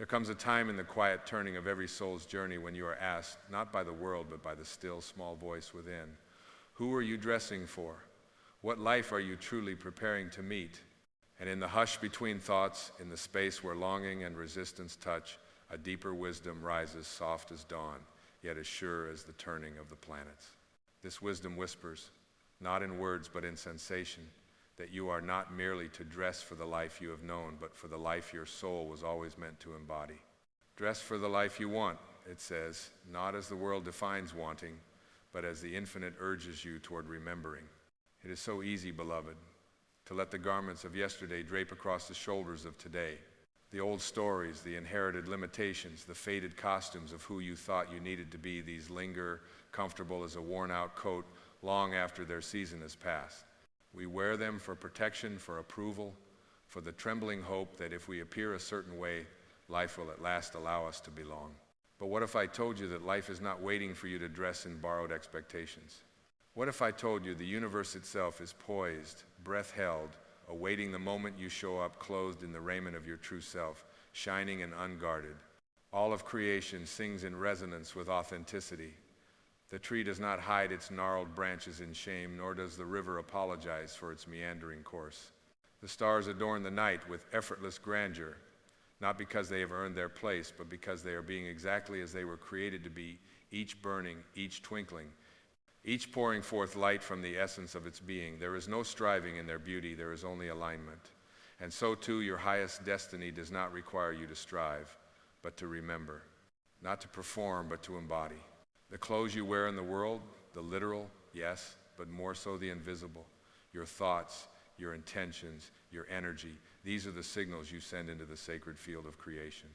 There comes a time in the quiet turning of every soul's journey when you are asked, not by the world, but by the still, small voice within, who are you dressing for? What life are you truly preparing to meet? And in the hush between thoughts, in the space where longing and resistance touch, a deeper wisdom rises soft as dawn, yet as sure as the turning of the planets. This wisdom whispers, not in words but in sensation, that you are not merely to dress for the life you have known, but for the life your soul was always meant to embody. Dress for the life you want, it says, not as the world defines wanting, but as the infinite urges you toward remembering. It is so easy, beloved, to let the garments of yesterday drape across the shoulders of today. The old stories, the inherited limitations, the faded costumes of who you thought you needed to be, these linger comfortable as a worn-out coat long after their season has passed. We wear them for protection, for approval, for the trembling hope that if we appear a certain way, life will at last allow us to belong. But what if I told you that life is not waiting for you to dress in borrowed expectations? What if I told you the universe itself is poised, breath held, awaiting the moment you show up clothed in the raiment of your true self, shining and unguarded? All of creation sings in resonance with authenticity. The tree does not hide its gnarled branches in shame, nor does the river apologize for its meandering course. The stars adorn the night with effortless grandeur, not because they have earned their place, but because they are being exactly as they were created to be, each burning, each twinkling, each pouring forth light from the essence of its being. There is no striving in their beauty, there is only alignment. And so too, your highest destiny does not require you to strive, but to remember, not to perform, but to embody. The clothes you wear in the world, the literal, yes, but more so the invisible. Your thoughts, your intentions, your energy, these are the signals you send into the sacred field of creation.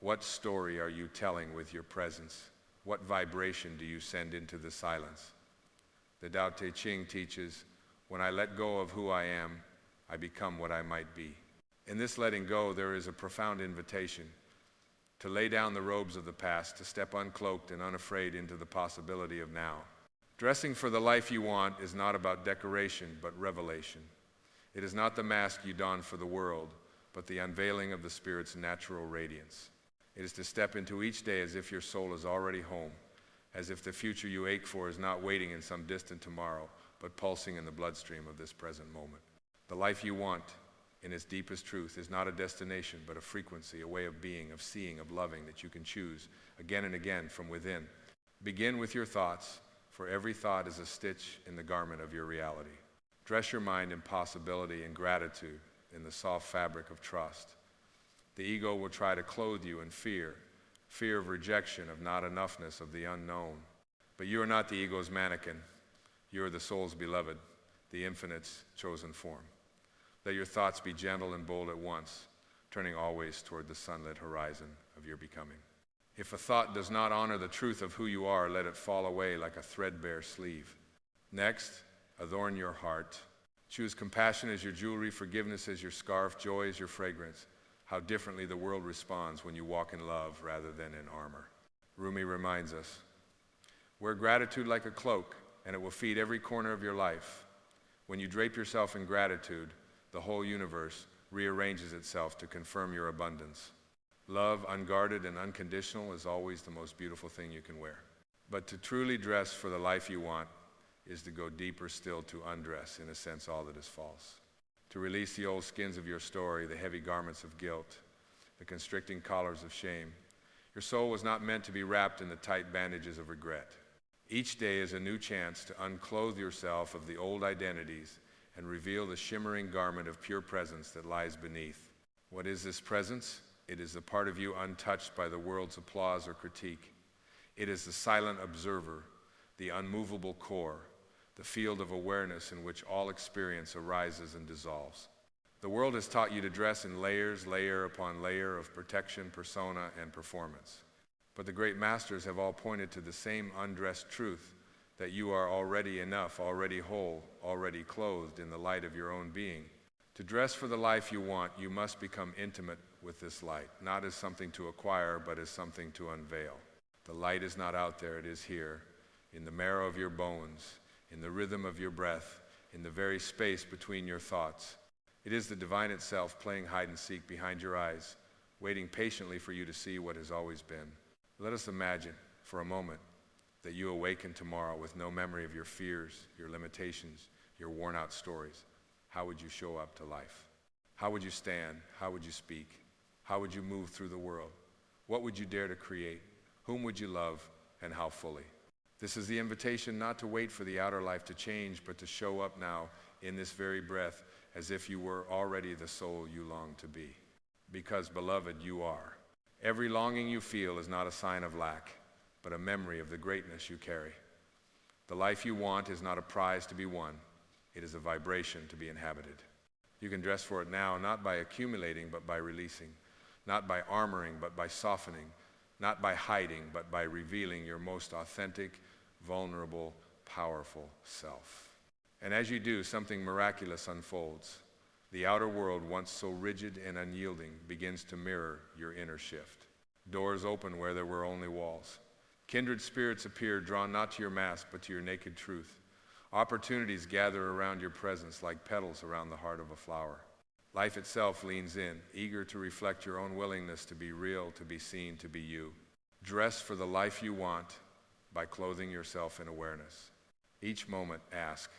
What story are you telling with your presence? What vibration do you send into the silence? The Tao Te Ching teaches, when I let go of who I am, I become what I might be. In this letting go, there is a profound invitation to lay down the robes of the past, to step uncloaked and unafraid into the possibility of now. Dressing for the life you want is not about decoration, but revelation. It is not the mask you don for the world, but the unveiling of the Spirit's natural radiance. It is to step into each day as if your soul is already home, as if the future you ache for is not waiting in some distant tomorrow, but pulsing in the bloodstream of this present moment. The life you want, in its deepest truth, is not a destination, but a frequency, a way of being, of seeing, of loving that you can choose again and again from within. Begin with your thoughts, for every thought is a stitch in the garment of your reality. Dress your mind in possibility and gratitude, in the soft fabric of trust. The ego will try to clothe you in fear, fear of rejection, of not enoughness, of the unknown. But you are not the ego's mannequin. You are the soul's beloved, the infinite's chosen form. Let your thoughts be gentle and bold at once, turning always toward the sunlit horizon of your becoming. If a thought does not honor the truth of who you are, let it fall away like a threadbare sleeve. Next, adorn your heart. Choose compassion as your jewelry, forgiveness as your scarf, joy as your fragrance. How differently the world responds when you walk in love rather than in armor. Rumi reminds us, wear gratitude like a cloak, and it will feed every corner of your life. When you drape yourself in gratitude, the whole universe rearranges itself to confirm your abundance. Love, unguarded and unconditional, is always the most beautiful thing you can wear. But to truly dress for the life you want is to go deeper still, to undress, in a sense, all that is false. To release the old skins of your story, the heavy garments of guilt, the constricting collars of shame. Your soul was not meant to be wrapped in the tight bandages of regret. Each day is a new chance to unclothe yourself of the old identities and reveal the shimmering garment of pure presence that lies beneath. What is this presence? It is the part of you untouched by the world's applause or critique. It is the silent observer, the unmovable core, the field of awareness in which all experience arises and dissolves. The world has taught you to dress in layers, layer upon layer of protection, persona, and performance. But the great masters have all pointed to the same undressed truth, that you are already enough, already whole, already clothed in the light of your own being. To dress for the life you want, you must become intimate with this light, not as something to acquire, but as something to unveil. The light is not out there, it is here, in the marrow of your bones, in the rhythm of your breath, in the very space between your thoughts. It is the divine itself playing hide and seek behind your eyes, waiting patiently for you to see what has always been. Let us imagine for a moment that you awaken tomorrow with no memory of your fears, your limitations, your worn-out stories. How would you show up to life? How would you stand? How would you speak? How would you move through the world? What would you dare to create? Whom would you love, and how fully? This is the invitation not to wait for the outer life to change, but to show up now in this very breath as if you were already the soul you long to be. Because, beloved, you are. Every longing you feel is not a sign of lack, but a memory of the greatness you carry. The life you want is not a prize to be won. It is a vibration to be inhabited. You can dress for it now, not by accumulating, but by releasing, not by armoring, but by softening, not by hiding, but by revealing your most authentic, vulnerable, powerful self. And as you do, something miraculous unfolds. The outer world, once so rigid and unyielding, begins to mirror your inner shift. Doors open where there were only walls. Kindred spirits appear, drawn not to your mask, but to your naked truth. Opportunities gather around your presence like petals around the heart of a flower. Life itself leans in, eager to reflect your own willingness to be real, to be seen, to be you. Dress for the life you want by clothing yourself in awareness. Each moment ask,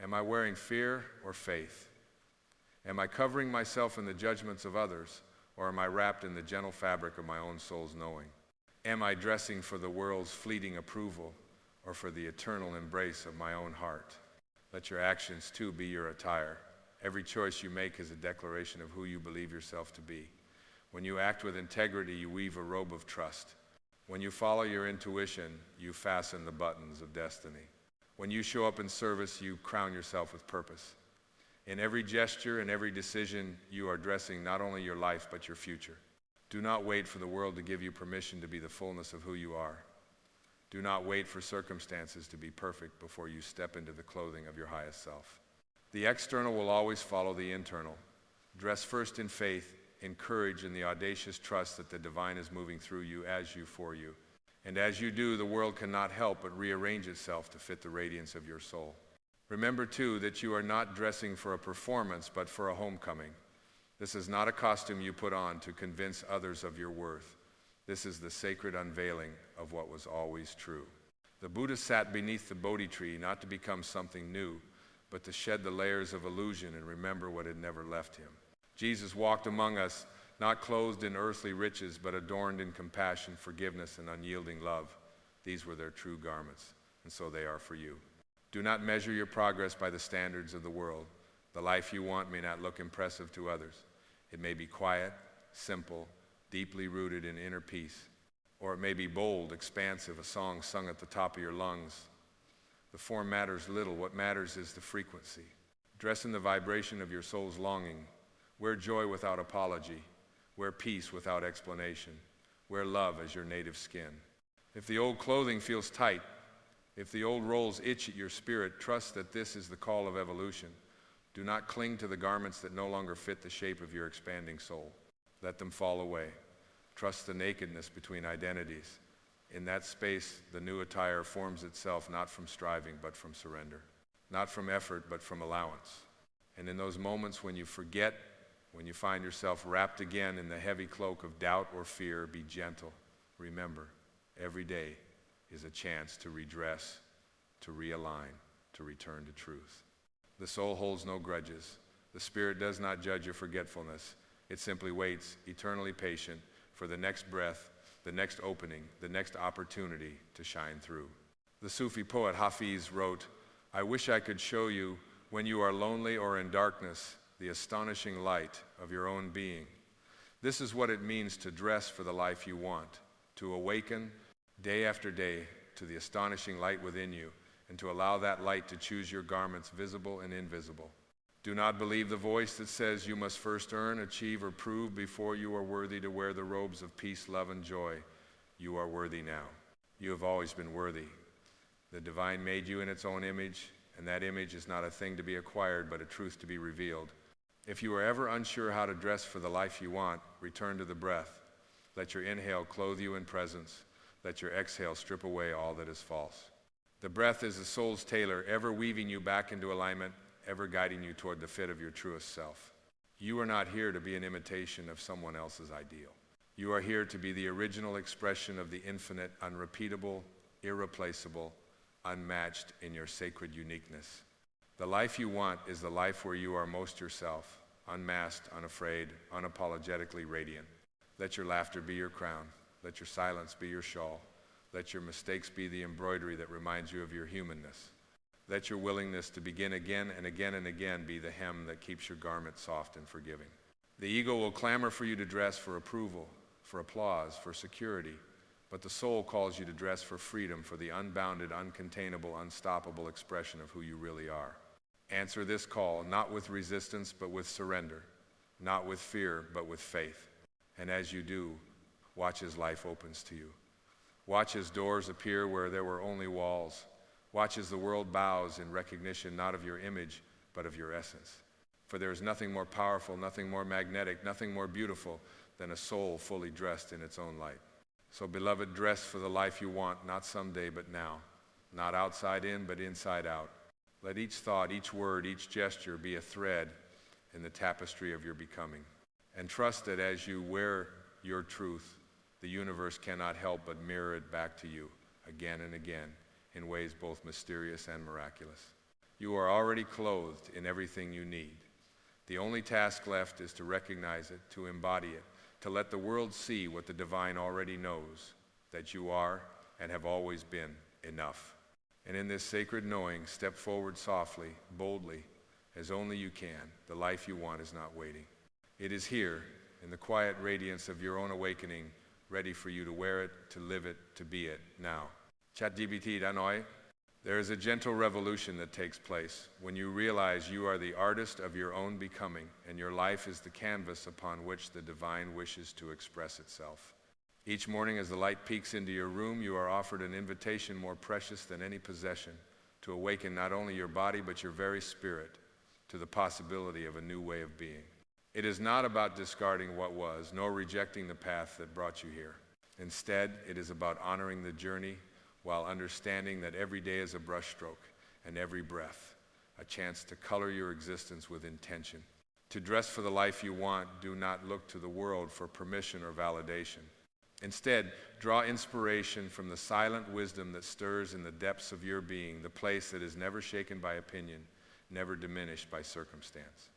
am I wearing fear or faith? Am I covering myself in the judgments of others, or am I wrapped in the gentle fabric of my own soul's knowing? Am I dressing for the world's fleeting approval, or for the eternal embrace of my own heart? Let your actions, too, be your attire. Every choice you make is a declaration of who you believe yourself to be. When you act with integrity, you weave a robe of trust. When you follow your intuition, you fasten the buttons of destiny. When you show up in service, you crown yourself with purpose. In every gesture and every decision, you are dressing not only your life, but your future. Do not wait for the world to give you permission to be the fullness of who you are. Do not wait for circumstances to be perfect before you step into the clothing of your highest self. The external will always follow the internal. Dress first in faith, in courage, and the audacious trust that the divine is moving through you, as you, for you. And as you do, the world cannot help but rearrange itself to fit the radiance of your soul. Remember, too, that you are not dressing for a performance, but for a homecoming. This is not a costume you put on to convince others of your worth. This is the sacred unveiling of what was always true. The Buddha sat beneath the Bodhi tree not to become something new, but to shed the layers of illusion and remember what had never left him. Jesus walked among us, not clothed in earthly riches, but adorned in compassion, forgiveness, and unyielding love. These were their true garments, and so they are for you. Do not measure your progress by the standards of the world. The life you want may not look impressive to others. It may be quiet, simple, deeply rooted in inner peace. Or it may be bold, expansive, a song sung at the top of your lungs. The form matters little. What matters is the frequency. Dress in the vibration of your soul's longing. Wear joy without apology. Wear peace without explanation. Wear love as your native skin. If the old clothing feels tight, if the old roles itch at your spirit, trust that this is the call of evolution. Do not cling to the garments that no longer fit the shape of your expanding soul. Let them fall away. Trust the nakedness between identities. In that space, the new attire forms itself not from striving, but from surrender. Not from effort, but from allowance. And in those moments when you forget, when you find yourself wrapped again in the heavy cloak of doubt or fear, be gentle. Remember, every day is a chance to redress, to realign, to return to truth. The soul holds no grudges. The spirit does not judge your forgetfulness. It simply waits, eternally patient, for the next breath, the next opening, the next opportunity to shine through. The Sufi poet Hafiz wrote, "I wish I could show you, when you are lonely or in darkness, the astonishing light of your own being." This is what it means to dress for the life you want, to awaken day after day to the astonishing light within you, and to allow that light to choose your garments, visible and invisible. Do not believe the voice that says you must first earn, achieve, or prove before you are worthy to wear the robes of peace, love, and joy. You are worthy now. You have always been worthy. The divine made you in its own image, and that image is not a thing to be acquired, but a truth to be revealed. If you are ever unsure how to dress for the life you want, return to the breath. Let your inhale clothe you in presence. Let your exhale strip away all that is false. The breath is the soul's tailor, ever weaving you back into alignment, ever guiding you toward the fit of your truest self. You are not here to be an imitation of someone else's ideal. You are here to be the original expression of the infinite, unrepeatable, irreplaceable, unmatched in your sacred uniqueness. The life you want is the life where you are most yourself, unmasked, unafraid, unapologetically radiant. Let your laughter be your crown. Let your silence be your shawl. Let your mistakes be the embroidery that reminds you of your humanness. Let your willingness to begin again and again and again be the hem that keeps your garment soft and forgiving. The ego will clamor for you to dress for approval, for applause, for security, but the soul calls you to dress for freedom, for the unbounded, uncontainable, unstoppable expression of who you really are. Answer this call, not with resistance, but with surrender, not with fear, but with faith. And as you do, watch as life opens to you. Watch as doors appear where there were only walls. Watch as the world bows in recognition not of your image, but of your essence. For there is nothing more powerful, nothing more magnetic, nothing more beautiful than a soul fully dressed in its own light. So, beloved, dress for the life you want, not someday, but now. Not outside in, but inside out. Let each thought, each word, each gesture be a thread in the tapestry of your becoming. And trust that as you wear your truth, the universe cannot help but mirror it back to you again and again in ways both mysterious and miraculous. You are already clothed in everything you need. The only task left is to recognize it, to embody it, to let the world see what the divine already knows, that you are and have always been enough. And in this sacred knowing, step forward softly, boldly, as only you can. The life you want is not waiting. It is here, in the quiet radiance of your own awakening, ready for you to wear it, to live it, to be it, now. ChatGPT đã nói, there is a gentle revolution that takes place when you realize you are the artist of your own becoming, and your life is the canvas upon which the divine wishes to express itself. Each morning as the light peeks into your room, you are offered an invitation more precious than any possession to awaken not only your body but your very spirit to the possibility of a new way of being. It is not about discarding what was, nor rejecting the path that brought you here. Instead, it is about honoring the journey while understanding that every day is a brushstroke and every breath a chance to color your existence with intention. To dress for the life you want, do not look to the world for permission or validation. Instead, draw inspiration from the silent wisdom that stirs in the depths of your being, the place that is never shaken by opinion, never diminished by circumstance.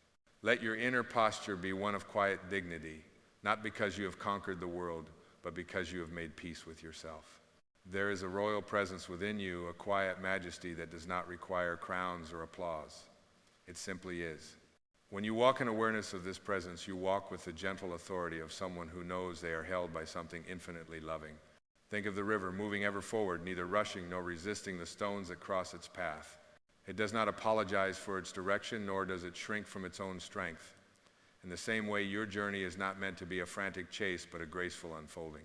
Let your inner posture be one of quiet dignity, not because you have conquered the world, but because you have made peace with yourself. There is a royal presence within you, a quiet majesty that does not require crowns or applause. It simply is. When you walk in awareness of this presence, you walk with the gentle authority of someone who knows they are held by something infinitely loving. Think of the river moving ever forward, neither rushing nor resisting the stones that cross its path. It does not apologize for its direction, nor does it shrink from its own strength. In the same way, your journey is not meant to be a frantic chase, but a graceful unfolding.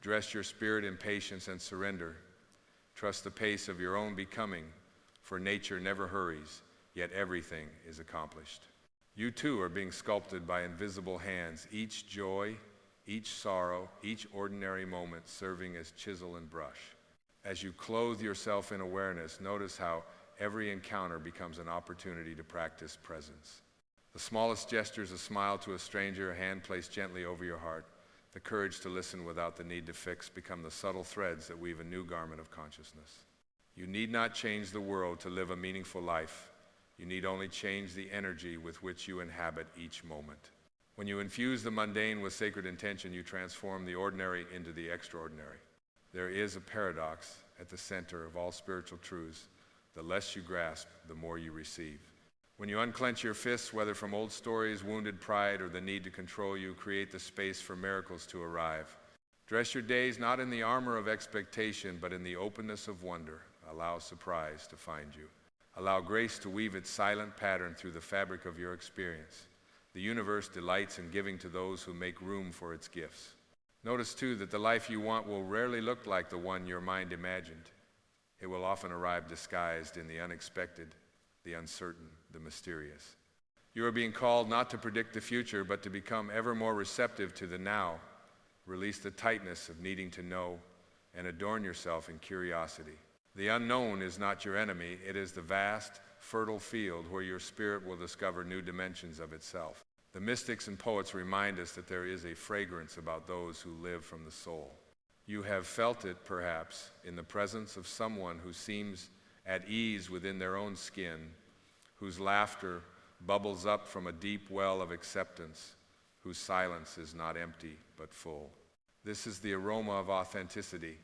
Dress your spirit in patience and surrender. Trust the pace of your own becoming, for nature never hurries, yet everything is accomplished. You too are being sculpted by invisible hands, each joy, each sorrow, each ordinary moment serving as chisel and brush. As you clothe yourself in awareness, notice how every encounter becomes an opportunity to practice presence. The smallest gestures, a smile to a stranger, a hand placed gently over your heart, the courage to listen without the need to fix, become the subtle threads that weave a new garment of consciousness. You need not change the world to live a meaningful life. You need only change the energy with which you inhabit each moment. When you infuse the mundane with sacred intention, you transform the ordinary into the extraordinary. There is a paradox at the center of all spiritual truths. The less you grasp, the more you receive. When you unclench your fists, whether from old stories, wounded pride, or the need to control you, create the space for miracles to arrive. Dress your days not in the armor of expectation, but in the openness of wonder. Allow surprise to find you. Allow grace to weave its silent pattern through the fabric of your experience. The universe delights in giving to those who make room for its gifts. Notice, too, that the life you want will rarely look like the one your mind imagined. It will often arrive disguised in the unexpected, the uncertain, the mysterious. You are being called not to predict the future, but to become ever more receptive to the now. Release the tightness of needing to know and adorn yourself in curiosity. The unknown is not your enemy. It is the vast, fertile field where your spirit will discover new dimensions of itself. The mystics and poets remind us that there is a fragrance about those who live from the soul. You have felt it, perhaps, in the presence of someone who seems at ease within their own skin, whose laughter bubbles up from a deep well of acceptance, whose silence is not empty but full. This is the aroma of authenticity,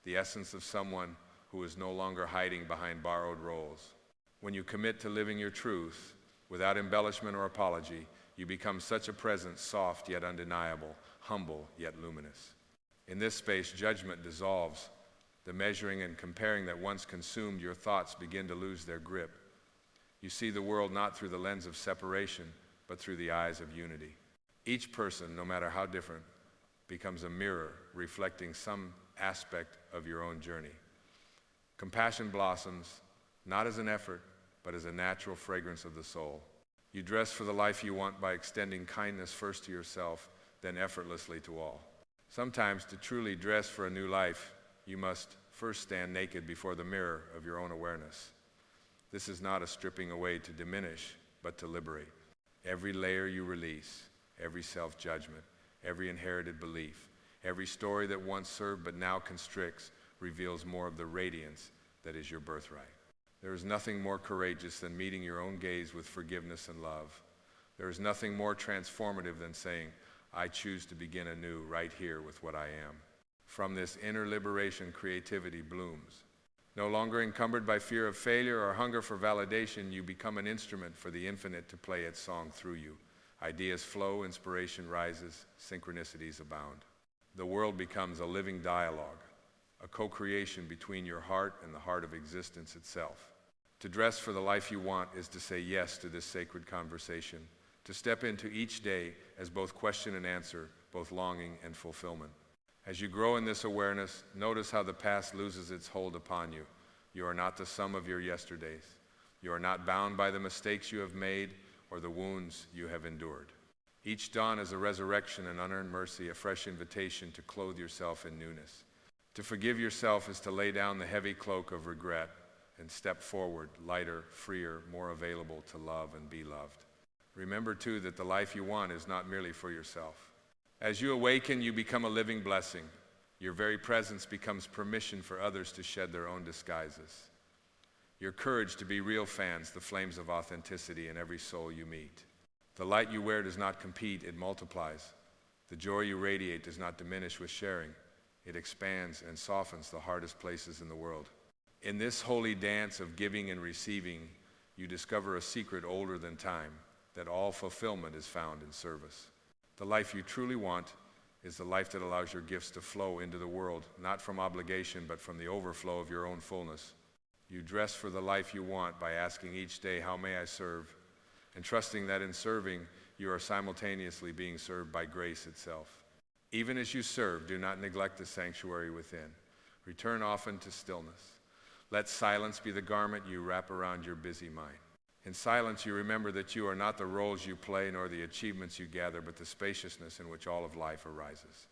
the essence of someone who is no longer hiding behind borrowed roles. When you commit to living your truth, without embellishment or apology, you become such a presence, soft yet undeniable, humble yet luminous. In this space, judgment dissolves. The measuring and comparing that once consumed your thoughts begin to lose their grip. You see the world not through the lens of separation, but through the eyes of unity. Each person, no matter how different, becomes a mirror reflecting some aspect of your own journey. Compassion blossoms, not as an effort, but as a natural fragrance of the soul. You dress for the life you want by extending kindness first to yourself, then effortlessly to all. Sometimes, to truly dress for a new life, you must first stand naked before the mirror of your own awareness. This is not a stripping away to diminish, but to liberate. Every layer you release, every self-judgment, every inherited belief, every story that once served but now constricts, reveals more of the radiance that is your birthright. There is nothing more courageous than meeting your own gaze with forgiveness and love. There is nothing more transformative than saying, I choose to begin anew right here with what I am. From this inner liberation, creativity blooms. No longer encumbered by fear of failure or hunger for validation, you become an instrument for the infinite to play its song through you. Ideas flow, inspiration rises, synchronicities abound. The world becomes a living dialogue, a co-creation between your heart and the heart of existence itself. To dress for the life you want is to say yes to this sacred conversation, to step into each day as both question and answer, both longing and fulfillment. As you grow in this awareness, notice how the past loses its hold upon you. You are not the sum of your yesterdays. You are not bound by the mistakes you have made or the wounds you have endured. Each dawn is a resurrection and unearned mercy, a fresh invitation to clothe yourself in newness. To forgive yourself is to lay down the heavy cloak of regret and step forward, lighter, freer, more available to love and be loved. Remember, too, that the life you want is not merely for yourself. As you awaken, you become a living blessing. Your very presence becomes permission for others to shed their own disguises. Your courage to be real fans the flames of authenticity in every soul you meet. The light you wear does not compete, it multiplies. The joy you radiate does not diminish with sharing. It expands and softens the hardest places in the world. In this holy dance of giving and receiving, you discover a secret older than time, that all fulfillment is found in service. The life you truly want is the life that allows your gifts to flow into the world, not from obligation, but from the overflow of your own fullness. You dress for the life you want by asking each day, how may I serve? And trusting that in serving, you are simultaneously being served by grace itself. Even as you serve, do not neglect the sanctuary within. Return often to stillness. Let silence be the garment you wrap around your busy mind. In silence, you remember that you are not the roles you play nor the achievements you gather, but the spaciousness in which all of life arises.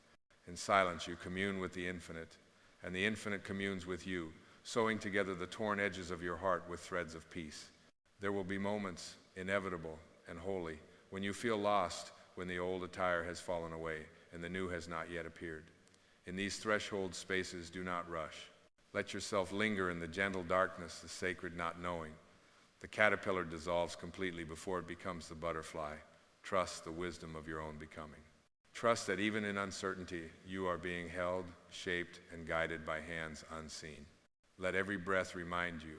In silence, you commune with the infinite, and the infinite communes with you, sewing together the torn edges of your heart with threads of peace. There will be moments, inevitable and holy, when you feel lost, when the old attire has fallen away and the new has not yet appeared. In these threshold spaces, do not rush. Let yourself linger in the gentle darkness, the sacred not knowing. The caterpillar dissolves completely before it becomes the butterfly. Trust the wisdom of your own becoming. Trust that even in uncertainty, you are being held, shaped, and guided by hands unseen. Let every breath remind you,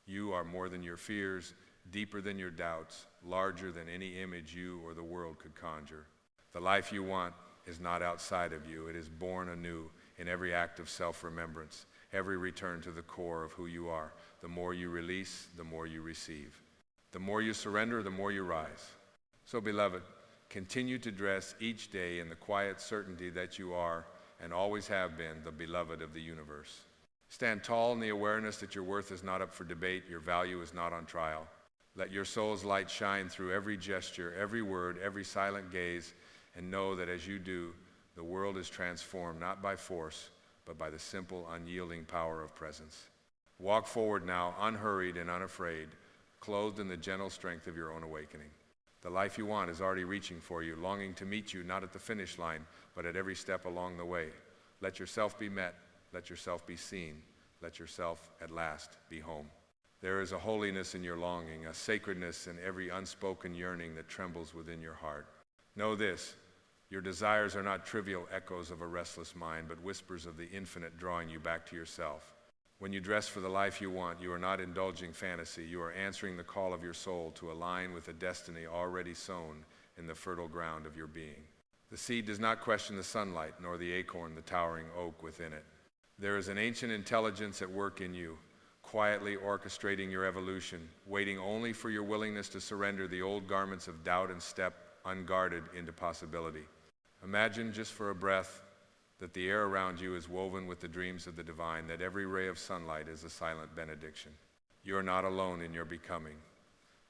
you are more than your fears, deeper than your doubts, larger than any image you or the world could conjure. The life you want is not outside of you. It is born anew in every act of self-remembrance, every return to the core of who you are. The more you release, the more you receive. The more you surrender, the more you rise. So, beloved, continue to dress each day in the quiet certainty that you are and always have been the beloved of the universe. Stand tall in the awareness that your worth is not up for debate, your value is not on trial. Let your soul's light shine through every gesture, every word, every silent gaze, and know that as you do, the world is transformed not by force, but by the simple, unyielding power of presence. Walk forward now, unhurried and unafraid, clothed in the gentle strength of your own awakening. The life you want is already reaching for you, longing to meet you not at the finish line, but at every step along the way. Let yourself be met. Let yourself be seen. Let yourself at last be home. There is a holiness in your longing, a sacredness in every unspoken yearning that trembles within your heart. Know this, your desires are not trivial echoes of a restless mind, but whispers of the infinite drawing you back to yourself. When you dress for the life you want, you are not indulging fantasy. You are answering the call of your soul to align with the destiny already sown in the fertile ground of your being. The seed does not question the sunlight, nor the acorn the towering oak within it. There is an ancient intelligence at work in you, quietly orchestrating your evolution, waiting only for your willingness to surrender the old garments of doubt and step unguarded into possibility. Imagine just for a breath that the air around you is woven with the dreams of the divine, that every ray of sunlight is a silent benediction. You are not alone in your becoming.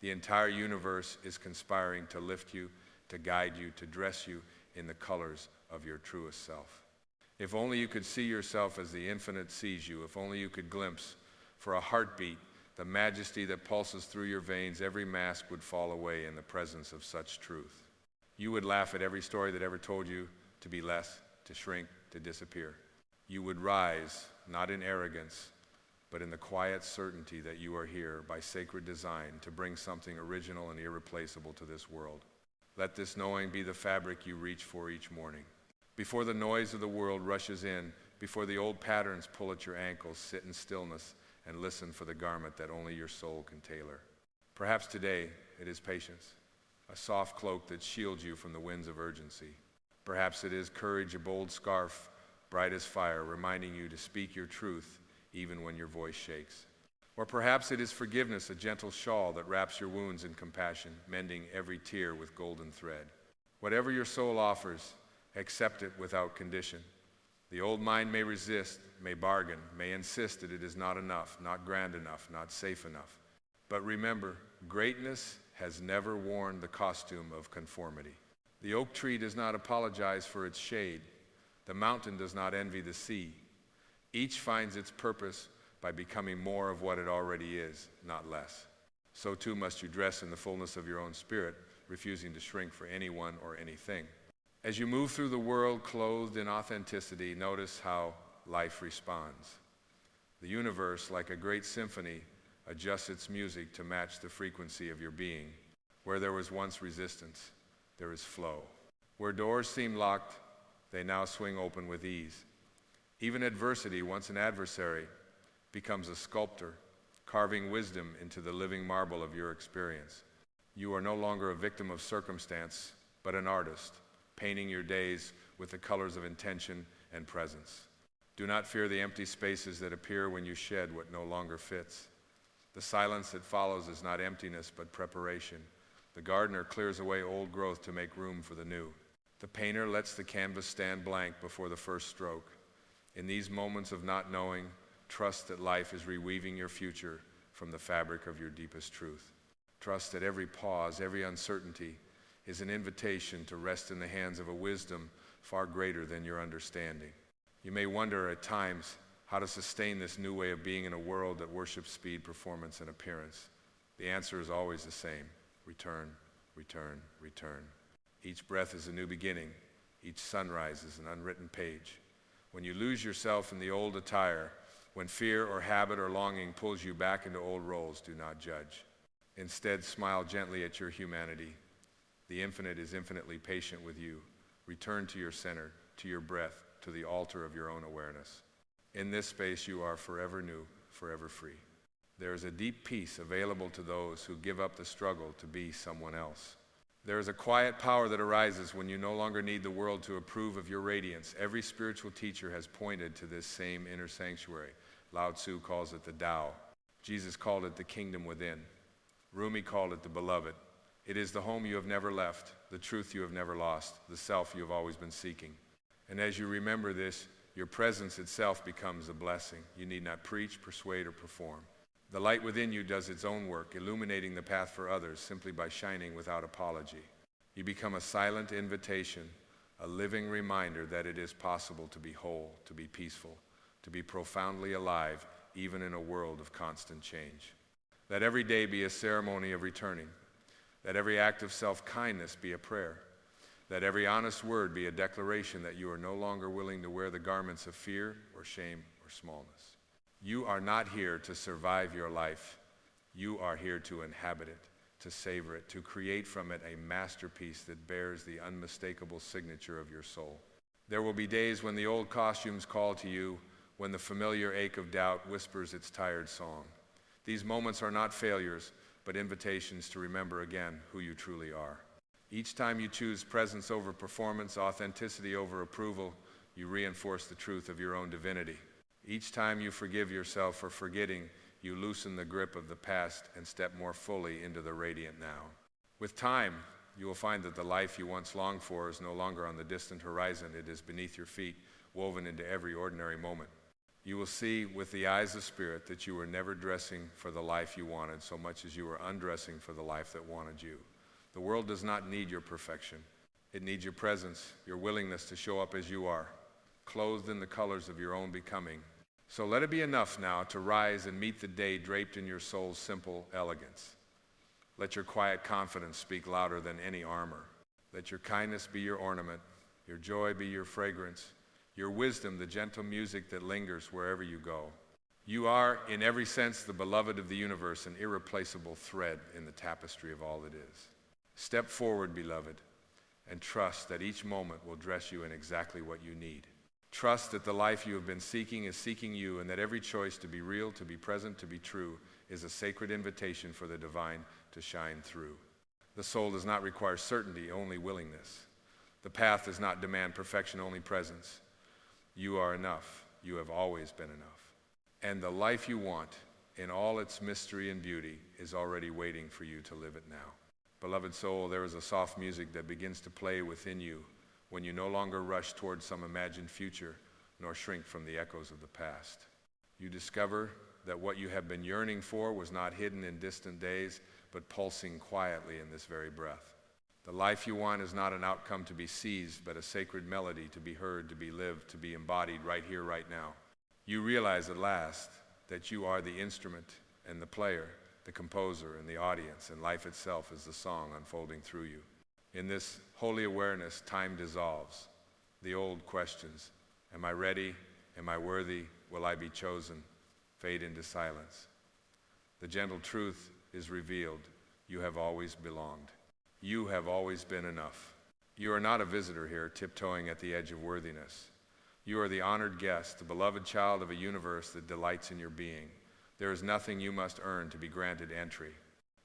The entire universe is conspiring to lift you, to guide you, to dress you in the colors of your truest self. If only you could see yourself as the infinite sees you, if only you could glimpse for a heartbeat the majesty that pulses through your veins, every mask would fall away in the presence of such truth. You would laugh at every story that ever told you to be less, to shrink, to disappear. You would rise, not in arrogance, but in the quiet certainty that you are here by sacred design to bring something original and irreplaceable to this world. Let this knowing be the fabric you reach for each morning. Before the noise of the world rushes in, before the old patterns pull at your ankles, sit in stillness and listen for the garment that only your soul can tailor. Perhaps today it is patience, a soft cloak that shields you from the winds of urgency. Perhaps it is courage, a bold scarf, bright as fire, reminding you to speak your truth even when your voice shakes. Or perhaps it is forgiveness, a gentle shawl that wraps your wounds in compassion, mending every tear with golden thread. Whatever your soul offers, accept it without condition. The old mind may resist, may bargain, may insist that it is not enough, not grand enough, not safe enough. But remember, greatness has never worn the costume of conformity. The oak tree does not apologize for its shade. The mountain does not envy the sea. Each finds its purpose by becoming more of what it already is, not less. So too must you dress in the fullness of your own spirit, refusing to shrink for anyone or anything. As you move through the world clothed in authenticity, notice how life responds. The universe, like a great symphony, adjusts its music to match the frequency of your being. Where there was once resistance, there is flow. Where doors seem locked, they now swing open with ease. Even adversity, once an adversary, becomes a sculptor, carving wisdom into the living marble of your experience. You are no longer a victim of circumstance, but an artist, painting your days with the colors of intention and presence. Do not fear the empty spaces that appear when you shed what no longer fits. The silence that follows is not emptiness, but preparation. The gardener clears away old growth to make room for the new. The painter lets the canvas stand blank before the first stroke. In these moments of not knowing, trust that life is reweaving your future from the fabric of your deepest truth. Trust that every pause, every uncertainty, is an invitation to rest in the hands of a wisdom far greater than your understanding. You may wonder at times how to sustain this new way of being in a world that worships speed, performance, and appearance. The answer is always the same: return, return, return. Each breath is a new beginning. Each sunrise is an unwritten page. When you lose yourself in the old attire, when fear or habit or longing pulls you back into old roles, do not judge. Instead, smile gently at your humanity. The infinite is infinitely patient with you. Return to your center, to your breath, to the altar of your own awareness. In this space, you are forever new, forever free. There is a deep peace available to those who give up the struggle to be someone else. There is a quiet power that arises when you no longer need the world to approve of your radiance. Every spiritual teacher has pointed to this same inner sanctuary. Lao Tzu calls it the Tao. Jesus called it the kingdom within. Rumi called it the beloved. It is the home you have never left, the truth you have never lost, the self you have always been seeking. And as you remember this, your presence itself becomes a blessing. You need not preach, persuade, or perform. The light within you does its own work, illuminating the path for others simply by shining without apology. You become a silent invitation, a living reminder that it is possible to be whole, to be peaceful, to be profoundly alive, even in a world of constant change. Let every day be a ceremony of returning. Let every act of self-kindness be a prayer. Let every honest word be a declaration that you are no longer willing to wear the garments of fear or shame or smallness. You are not here to survive your life. You are here to inhabit it, to savor it, to create from it a masterpiece that bears the unmistakable signature of your soul. There will be days when the old costumes call to you, when the familiar ache of doubt whispers its tired song. These moments are not failures, but invitations to remember again who you truly are. Each time you choose presence over performance, authenticity over approval, you reinforce the truth of your own divinity. Each time you forgive yourself for forgetting, you loosen the grip of the past and step more fully into the radiant now. With time, you will find that the life you once longed for is no longer on the distant horizon. It is beneath your feet, woven into every ordinary moment. You will see with the eyes of spirit that you were never dressing for the life you wanted so much as you were undressing for the life that wanted you. The world does not need your perfection. It needs your presence, your willingness to show up as you are, clothed in the colors of your own becoming. So let it be enough now to rise and meet the day draped in your soul's simple elegance. Let your quiet confidence speak louder than any armor. Let your kindness be your ornament, your joy be your fragrance, your wisdom the gentle music that lingers wherever you go. You are, in every sense, the beloved of the universe, an irreplaceable thread in the tapestry of all it is. Step forward, beloved, and trust that each moment will dress you in exactly what you need. Trust that the life you have been seeking is seeking you, and that every choice to be real, to be present, to be true is a sacred invitation for the divine to shine through. The soul does not require certainty, only willingness. The path does not demand perfection, only presence. You are enough. You have always been enough. And the life you want, in all its mystery and beauty, is already waiting for you to live it now. Beloved soul, there is a soft music that begins to play within you when you no longer rush towards some imagined future, nor shrink from the echoes of the past. You discover that what you have been yearning for was not hidden in distant days, but pulsing quietly in this very breath. The life you want is not an outcome to be seized, but a sacred melody to be heard, to be lived, to be embodied right here, right now. You realize at last that you are the instrument and the player, the composer and the audience, and life itself is the song unfolding through you. In this holy awareness, time dissolves. The old questions, am I ready? Am I worthy? Will I be chosen? Fade into silence. The gentle truth is revealed. You have always belonged. You have always been enough. You are not a visitor here, tiptoeing at the edge of worthiness. You are the honored guest, the beloved child of a universe that delights in your being. There is nothing you must earn to be granted entry.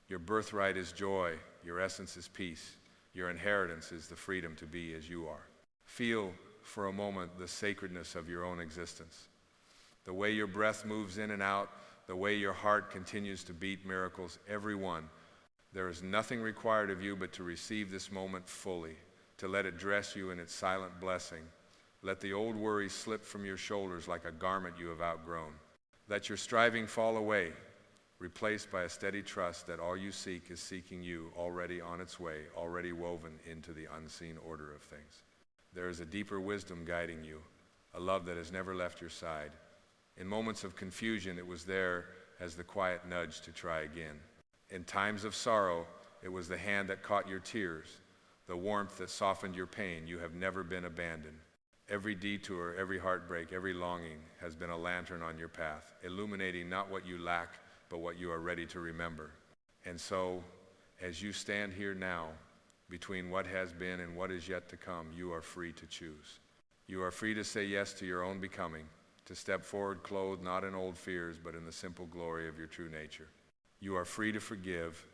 Your birthright is joy. Your essence is peace. Your inheritance is the freedom to be as you are. Feel for a moment the sacredness of your own existence. The way your breath moves in and out, the way your heart continues to beat miracles, every one. There is nothing required of you but to receive this moment fully, to let it dress you in its silent blessing. Let the old worries slip from your shoulders like a garment you have outgrown. Let your striving fall away, replaced by a steady trust that all you seek is seeking you, already on its way, already woven into the unseen order of things. There is a deeper wisdom guiding you, a love that has never left your side. In moments of confusion, it was there as the quiet nudge to try again. In times of sorrow, it was the hand that caught your tears, the warmth that softened your pain. You have never been abandoned. Every detour, every heartbreak, every longing has been a lantern on your path, illuminating not what you lack, but what you are ready to remember. And so, as you stand here now, between what has been and what is yet to come, you are free to choose. You are free to say yes to your own becoming, to step forward clothed not in old fears, but in the simple glory of your true nature. You are free to forgive,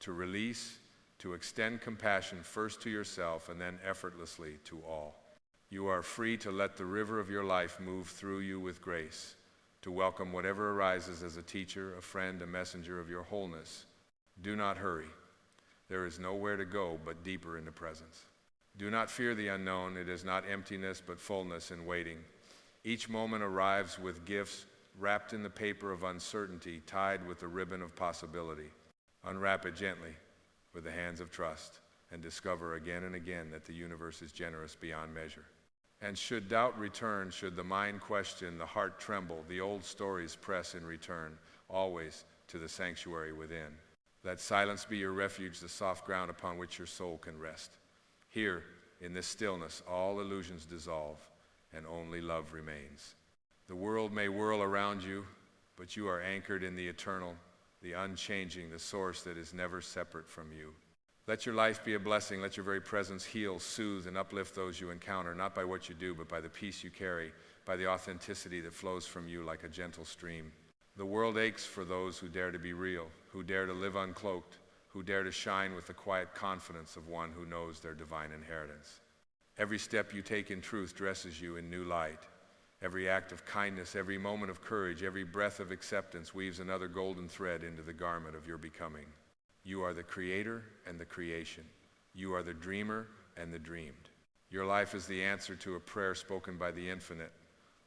to release, to extend compassion first to yourself and then effortlessly to all. You are free to let the river of your life move through you with grace, to welcome whatever arises as a teacher, a friend, a messenger of your wholeness. Do not hurry. There is nowhere to go but deeper into presence. Do not fear the unknown. It is not emptiness but fullness in waiting. Each moment arrives with gifts wrapped in the paper of uncertainty, tied with the ribbon of possibility. Unwrap it gently with the hands of trust and discover again and again that the universe is generous beyond measure. And should doubt return, should the mind question, the heart tremble, the old stories press in return, always to the sanctuary within. Let silence be your refuge, the soft ground upon which your soul can rest. Here, in this stillness, all illusions dissolve, and only love remains. The world may whirl around you, but you are anchored in the eternal, the unchanging, the source that is never separate from you. Let your life be a blessing. Let your very presence heal, soothe, and uplift those you encounter, not by what you do, but by the peace you carry, by the authenticity that flows from you like a gentle stream. The world aches for those who dare to be real, who dare to live uncloaked, who dare to shine with the quiet confidence of one who knows their divine inheritance. Every step you take in truth dresses you in new light. Every act of kindness, every moment of courage, every breath of acceptance weaves another golden thread into the garment of your becoming. You are the creator and the creation. You are the dreamer and the dreamed. Your life is the answer to a prayer spoken by the infinite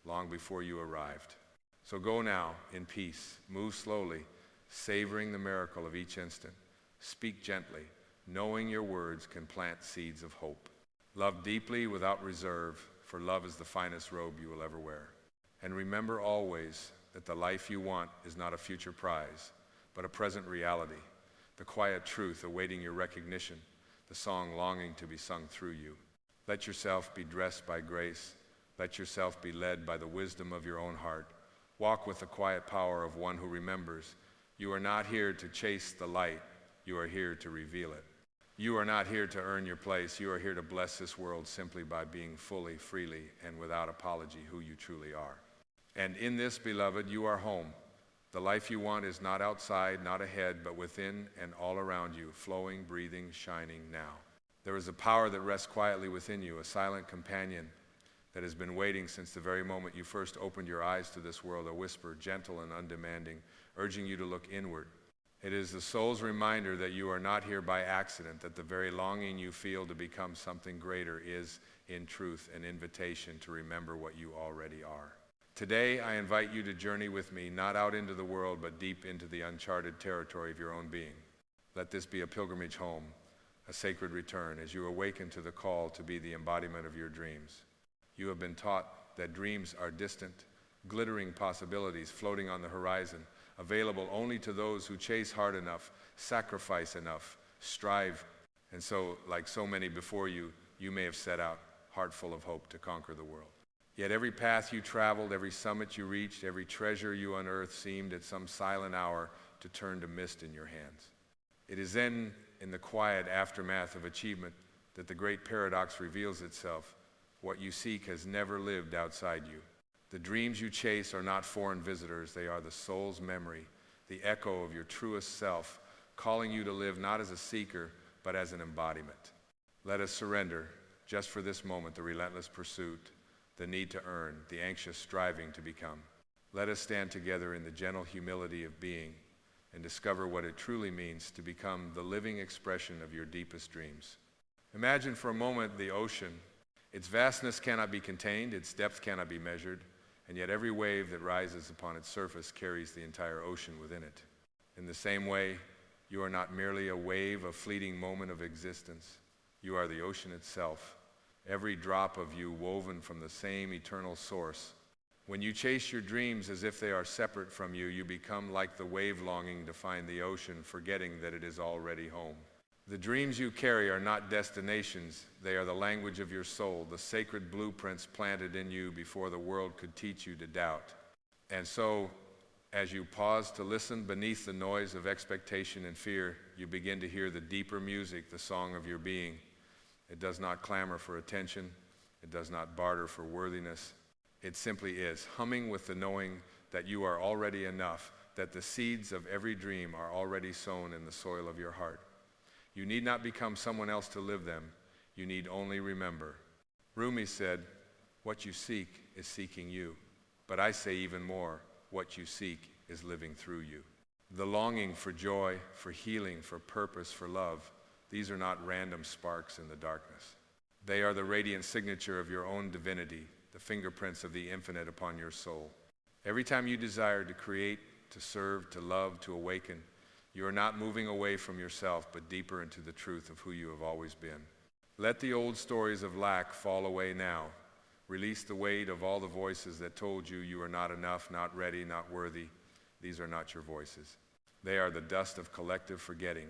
long before you arrived. So go now in peace, move slowly, savoring the miracle of each instant. Speak gently, knowing your words can plant seeds of hope. Love deeply without reserve, for love is the finest robe you will ever wear. And remember always that the life you want is not a future prize, but a present reality, the quiet truth awaiting your recognition, the song longing to be sung through you. Let yourself be dressed by grace. Let yourself be led by the wisdom of your own heart. Walk with the quiet power of one who remembers. You are not here to chase the light. You are here to reveal it. You are not here to earn your place. You are here to bless this world simply by being fully, freely, and without apology who you truly are. And in this, beloved, you are home. The life you want is not outside, not ahead, but within and all around you, flowing, breathing, shining now. There is a power that rests quietly within you, a silent companion that has been waiting since the very moment you first opened your eyes to this world, a whisper, gentle and undemanding, urging you to look inward. It is the soul's reminder that you are not here by accident, that the very longing you feel to become something greater is, in truth, an invitation to remember what you already are. Today, I invite you to journey with me, not out into the world, but deep into the uncharted territory of your own being. Let this be a pilgrimage home, a sacred return, as you awaken to the call to be the embodiment of your dreams. You have been taught that dreams are distant, glittering possibilities floating on the horizon, available only to those who chase hard enough, sacrifice enough, strive. And so, like so many before you, you may have set out, heart full of hope, to conquer the world. Yet every path you traveled, every summit you reached, every treasure you unearthed seemed at some silent hour to turn to mist in your hands. It is then, in the quiet aftermath of achievement, that the great paradox reveals itself. What you seek has never lived outside you. The dreams you chase are not foreign visitors. They are the soul's memory, the echo of your truest self, calling you to live not as a seeker, but as an embodiment. Let us surrender, just for this moment, the relentless pursuit, the need to earn, the anxious striving to become. Let us stand together in the gentle humility of being and discover what it truly means to become the living expression of your deepest dreams. Imagine for a moment the ocean. Its vastness cannot be contained, its depth cannot be measured, and yet every wave that rises upon its surface carries the entire ocean within it. In the same way, you are not merely a wave, a fleeting moment of existence. You are the ocean itself, every drop of you woven from the same eternal source. When you chase your dreams as if they are separate from you, you become like the wave longing to find the ocean, forgetting that it is already home. The dreams you carry are not destinations. They are the language of your soul, the sacred blueprints planted in you before the world could teach you to doubt. And so, as you pause to listen beneath the noise of expectation and fear, you begin to hear the deeper music, the song of your being. It does not clamor for attention. It does not barter for worthiness. It simply is, humming with the knowing that you are already enough, that the seeds of every dream are already sown in the soil of your heart. You need not become someone else to live them. You need only remember. Rumi said, "What you seek is seeking you." But I say even more, what you seek is living through you. The longing for joy, for healing, for purpose, for love, these are not random sparks in the darkness. They are the radiant signature of your own divinity, the fingerprints of the infinite upon your soul. Every time you desire to create, to serve, to love, to awaken, you are not moving away from yourself, but deeper into the truth of who you have always been. Let the old stories of lack fall away now. Release the weight of all the voices that told you you are not enough, not ready, not worthy. These are not your voices. They are the dust of collective forgetting,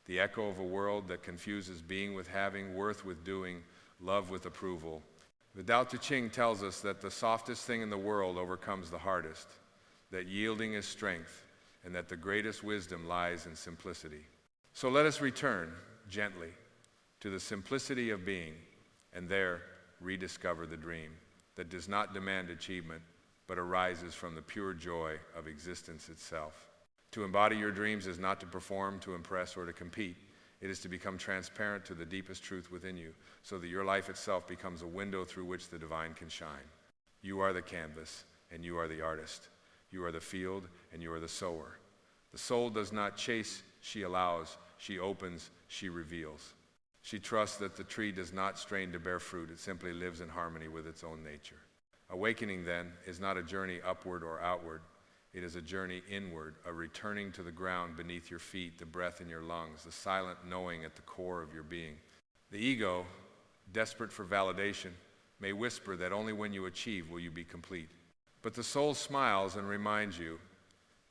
the echo of a world that confuses being with having, worth with doing, love with approval. The Tao Te Ching tells us that the softest thing in the world overcomes the hardest, that yielding is strength, and that the greatest wisdom lies in simplicity. So let us return gently to the simplicity of being, and there rediscover the dream that does not demand achievement, but arises from the pure joy of existence itself. To embody your dreams is not to perform, to impress, or to compete. It is to become transparent to the deepest truth within you, so that your life itself becomes a window through which the divine can shine. You are the canvas, and you are the artist. You are the field, and you are the sower. The soul does not chase, she allows. She opens, she reveals. She trusts that the tree does not strain to bear fruit. It simply lives in harmony with its own nature. Awakening, then, is not a journey upward or outward. It is a journey inward, a returning to the ground beneath your feet, the breath in your lungs, the silent knowing at the core of your being. The ego, desperate for validation, may whisper that only when you achieve will you be complete. But the soul smiles and reminds you,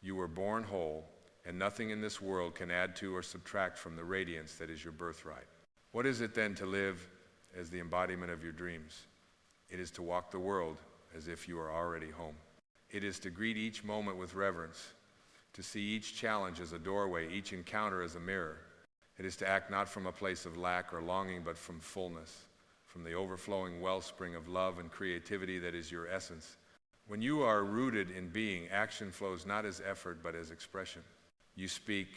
you were born whole, and nothing in this world can add to or subtract from the radiance that is your birthright. What is it then to live as the embodiment of your dreams? It is to walk the world as if you are already home. It is to greet each moment with reverence, to see each challenge as a doorway, each encounter as a mirror. It is to act not from a place of lack or longing, but from fullness, from the overflowing wellspring of love and creativity that is your essence. When you are rooted in being, action flows not as effort, but as expression. You speak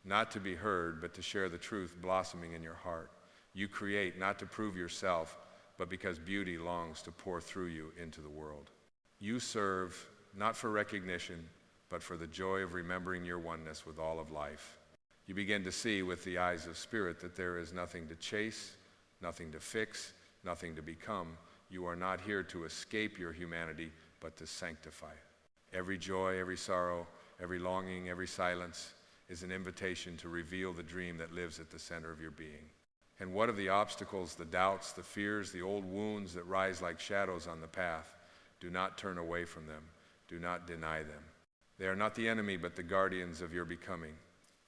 not to be heard, but to share the truth blossoming in your heart. You create not to prove yourself, but because beauty longs to pour through you into the world. You serve not for recognition, but for the joy of remembering your oneness with all of life. You begin to see with the eyes of spirit that there is nothing to chase, nothing to fix, nothing to become. You are not here to escape your humanity, but to sanctify it. Every joy, every sorrow, every longing, every silence is an invitation to reveal the dream that lives at the center of your being. And what of the obstacles, the doubts, the fears, the old wounds that rise like shadows on the path? Do not turn away from them. Do not deny them. They are not the enemy, but the guardians of your becoming.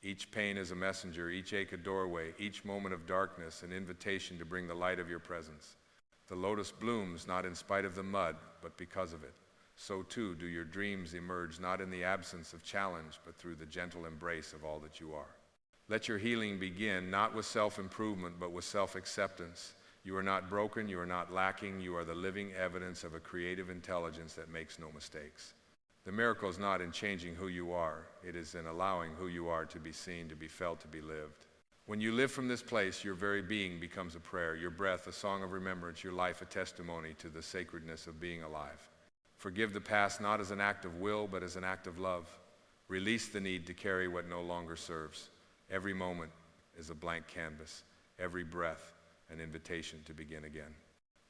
Each pain is a messenger, each ache a doorway, each moment of darkness an invitation to bring the light of your presence. The lotus blooms not in spite of the mud, but because of it. So too do your dreams emerge not in the absence of challenge, but through the gentle embrace of all that you are. Let your healing begin not with self-improvement, but with self-acceptance. You are not broken, you are not lacking, you are the living evidence of a creative intelligence that makes no mistakes. The miracle is not in changing who you are, it is in allowing who you are to be seen, to be felt, to be lived. When you live from this place, your very being becomes a prayer, your breath a song of remembrance, your life a testimony to the sacredness of being alive. Forgive the past not as an act of will, but as an act of love. Release the need to carry what no longer serves. Every moment is a blank canvas, every breath an invitation to begin again.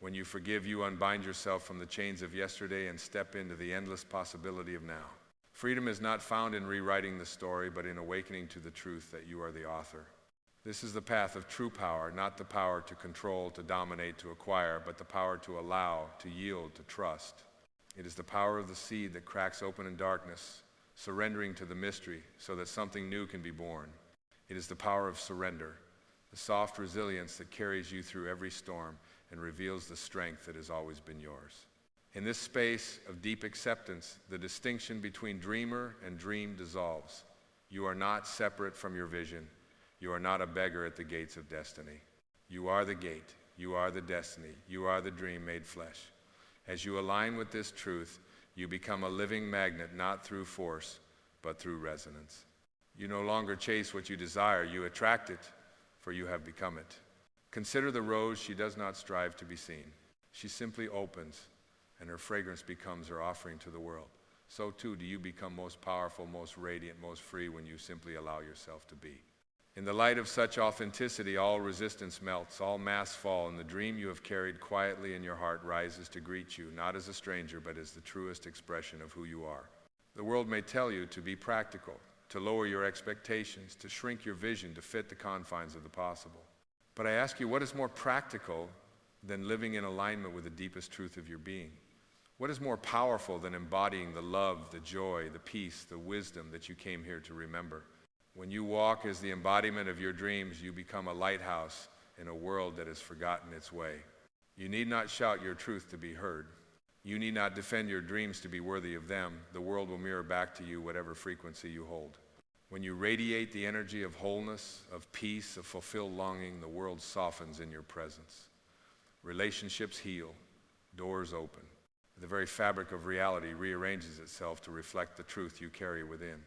When you forgive, you unbind yourself from the chains of yesterday and step into the endless possibility of now. Freedom is not found in rewriting the story, but in awakening to the truth that you are the author. This is the path of true power, not the power to control, to dominate, to acquire, but the power to allow, to yield, to trust. It is the power of the seed that cracks open in darkness, surrendering to the mystery so that something new can be born. It is the power of surrender, the soft resilience that carries you through every storm and reveals the strength that has always been yours. In this space of deep acceptance, the distinction between dreamer and dream dissolves. You are not separate from your vision. You are not a beggar at the gates of destiny. You are the gate. You are the destiny. You are the dream made flesh. As you align with this truth, you become a living magnet, not through force, but through resonance. You no longer chase what you desire. You attract it, for you have become it. Consider the rose. She does not strive to be seen. She simply opens, and her fragrance becomes her offering to the world. So too do you become most powerful, most radiant, most free when you simply allow yourself to be. In the light of such authenticity, all resistance melts, all masks fall, and the dream you have carried quietly in your heart rises to greet you, not as a stranger, but as the truest expression of who you are. The world may tell you to be practical, to lower your expectations, to shrink your vision to fit the confines of the possible. But I ask you, what is more practical than living in alignment with the deepest truth of your being? What is more powerful than embodying the love, the joy, the peace, the wisdom that you came here to remember? When you walk as the embodiment of your dreams, you become a lighthouse in a world that has forgotten its way. You need not shout your truth to be heard. You need not defend your dreams to be worthy of them. The world will mirror back to you whatever frequency you hold. When you radiate the energy of wholeness, of peace, of fulfilled longing, the world softens in your presence. Relationships heal, doors open. The very fabric of reality rearranges itself to reflect the truth you carry within.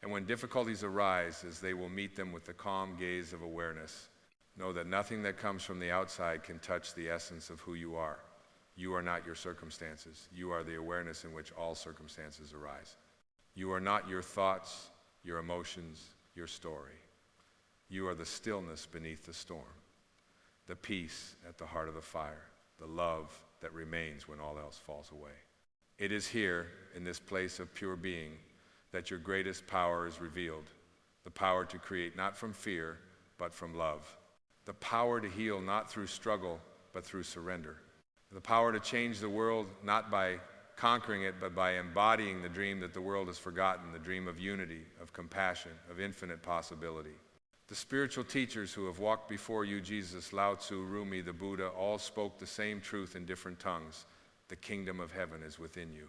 And when difficulties arise, as they will meet them with the calm gaze of awareness, know that nothing that comes from the outside can touch the essence of who you are. You are not your circumstances. You are the awareness in which all circumstances arise. You are not your thoughts, your emotions, your story. You are the stillness beneath the storm, the peace at the heart of the fire, the love that remains when all else falls away. It is here, in this place of pure being, that your greatest power is revealed, the power to create not from fear, but from love, the power to heal not through struggle, but through surrender, the power to change the world not by conquering it, but by embodying the dream that the world has forgotten, the dream of unity, of compassion, of infinite possibility. The spiritual teachers who have walked before you, Jesus, Lao Tzu, Rumi, the Buddha, all spoke the same truth in different tongues. The kingdom of heaven is within you.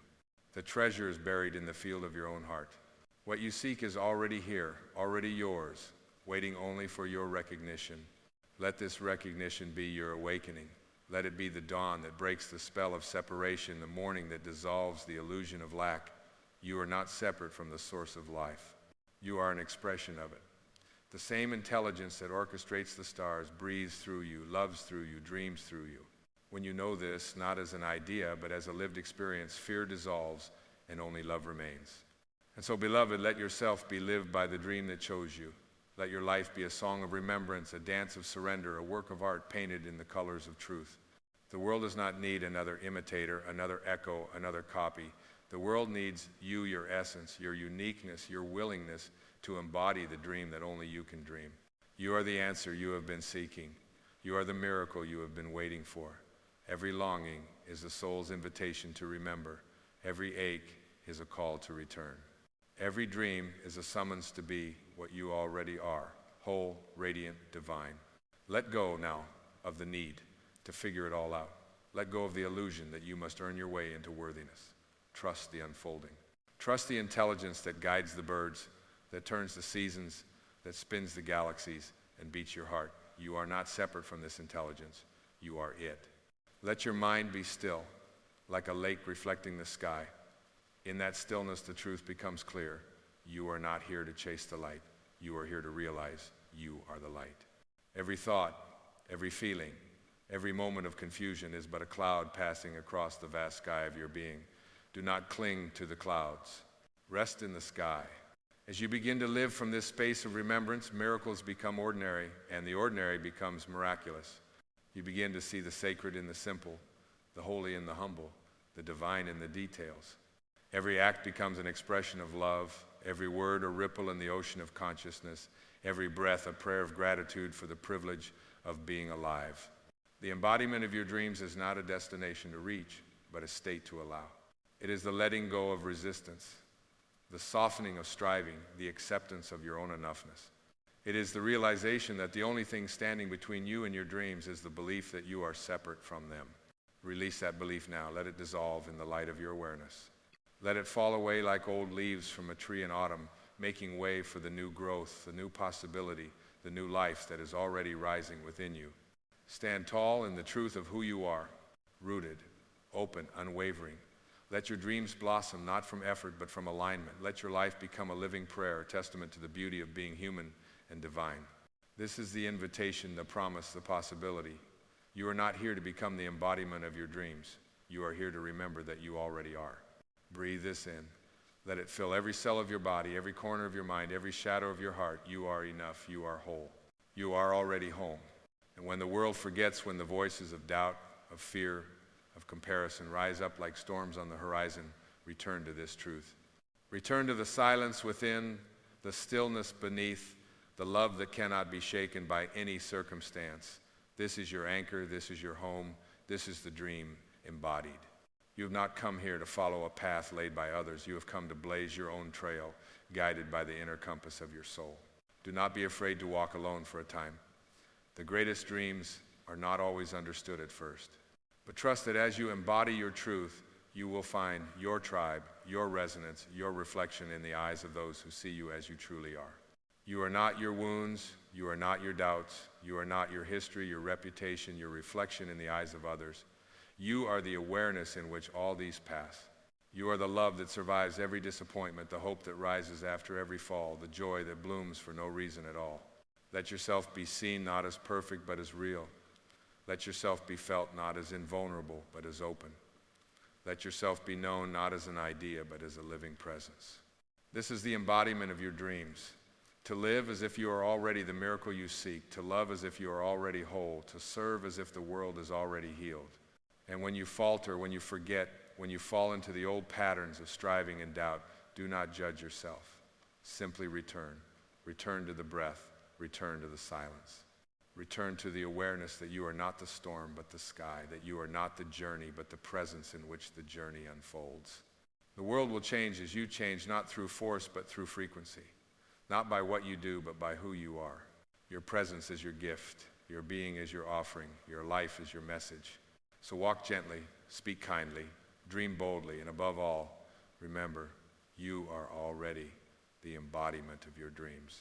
The treasure is buried in the field of your own heart. What you seek is already here, already yours, waiting only for your recognition. Let this recognition be your awakening. Let it be the dawn that breaks the spell of separation, the morning that dissolves the illusion of lack. You are not separate from the source of life. You are an expression of it. The same intelligence that orchestrates the stars breathes through you, loves through you, dreams through you. When you know this, not as an idea, but as a lived experience, fear dissolves and only love remains. And so, beloved, let yourself be lived by the dream that chose you. Let your life be a song of remembrance, a dance of surrender, a work of art painted in the colors of truth. The world does not need another imitator, another echo, another copy. The world needs you, your essence, your uniqueness, your willingness to embody the dream that only you can dream. You are the answer you have been seeking. You are the miracle you have been waiting for. Every longing is the soul's invitation to remember. Every ache is a call to return. Every dream is a summons to be what you already are, whole, radiant, divine. Let go now of the need to figure it all out. Let go of the illusion that you must earn your way into worthiness. Trust the unfolding. Trust the intelligence that guides the birds, that turns the seasons, that spins the galaxies and beats your heart. You are not separate from this intelligence. You are it. Let your mind be still, like a lake reflecting the sky. In that stillness, the truth becomes clear. You are not here to chase the light. You are here to realize you are the light. Every thought, every feeling, every moment of confusion is but a cloud passing across the vast sky of your being. Do not cling to the clouds. Rest in the sky. As you begin to live from this space of remembrance, miracles become ordinary, and the ordinary becomes miraculous. You begin to see the sacred in the simple, the holy in the humble, the divine in the details. Every act becomes an expression of love, every word a ripple in the ocean of consciousness, every breath a prayer of gratitude for the privilege of being alive. The embodiment of your dreams is not a destination to reach, but a state to allow. It is the letting go of resistance, the softening of striving, the acceptance of your own enoughness. It is the realization that the only thing standing between you and your dreams is the belief that you are separate from them. Release that belief now. Let it dissolve in the light of your awareness. Let it fall away like old leaves from a tree in autumn, making way for the new growth, the new possibility, the new life that is already rising within you. Stand tall in the truth of who you are, rooted, open, unwavering. Let your dreams blossom not from effort but from alignment. Let your life become a living prayer, a testament to the beauty of being human and divine. This is the invitation, the promise, the possibility. You are not here to become the embodiment of your dreams. You are here to remember that you already are. Breathe this in. Let it fill every cell of your body, every corner of your mind, every shadow of your heart. You are enough. You are whole. You are already home. And when the world forgets, when the voices of doubt, of fear, of comparison rise up like storms on the horizon, return to this truth. Return to the silence within, the stillness beneath, the love that cannot be shaken by any circumstance. This is your anchor. This is your home. This is the dream embodied. You have not come here to follow a path laid by others. You have come to blaze your own trail, guided by the inner compass of your soul. Do not be afraid to walk alone for a time. The greatest dreams are not always understood at first. But trust that as you embody your truth, you will find your tribe, your resonance, your reflection in the eyes of those who see you as you truly are. You are not your wounds, you are not your doubts, you are not your history, your reputation, your reflection in the eyes of others. You are the awareness in which all these pass. You are the love that survives every disappointment, the hope that rises after every fall, the joy that blooms for no reason at all. Let yourself be seen not as perfect but as real. Let yourself be felt not as invulnerable but as open. Let yourself be known not as an idea but as a living presence. This is the embodiment of your dreams. To live as if you are already the miracle you seek, to love as if you are already whole, to serve as if the world is already healed. And when you falter, when you forget, when you fall into the old patterns of striving and doubt, do not judge yourself. Simply return. Return to the breath. Return to the silence. Return to the awareness that you are not the storm but the sky, that you are not the journey but the presence in which the journey unfolds. The world will change as you change, not through force but through frequency. Not by what you do but by who you are. Your presence is your gift. Your being is your offering. Your life is your message. So walk gently, speak kindly, dream boldly, and above all, remember, you are already the embodiment of your dreams.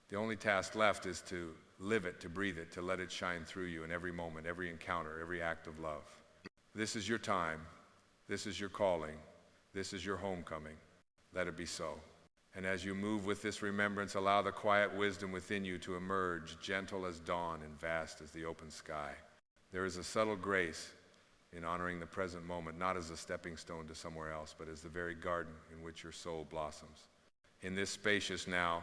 The only task left is to live it, to breathe it, to let it shine through you in every moment, every encounter, every act of love. This is your time. This is your calling. This is your homecoming. Let it be so. And as you move with this remembrance, allow the quiet wisdom within you to emerge, gentle as dawn and vast as the open sky. There is a subtle grace in honoring the present moment, not as a stepping stone to somewhere else, but as the very garden in which your soul blossoms. In this spacious now,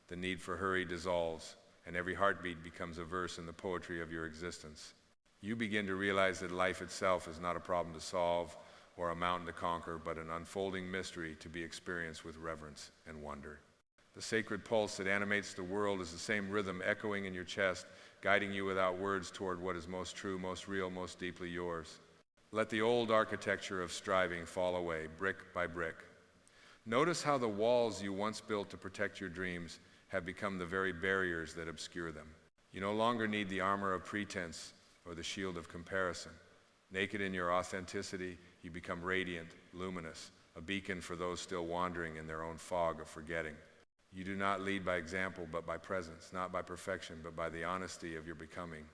the need for hurry dissolves, and every heartbeat becomes a verse in the poetry of your existence. You begin to realize that life itself is not a problem to solve or a mountain to conquer, but an unfolding mystery to be experienced with reverence and wonder. The sacred pulse that animates the world is the same rhythm echoing in your chest, guiding you without words toward what is most true, most real, most deeply yours. Let the old architecture of striving fall away, brick by brick. Notice how the walls you once built to protect your dreams have become the very barriers that obscure them. You no longer need the armor of pretense or the shield of comparison. Naked in your authenticity, you become radiant, luminous, a beacon for those still wandering in their own fog of forgetting. You do not lead by example, but by presence, not by perfection, but by the honesty of your becoming.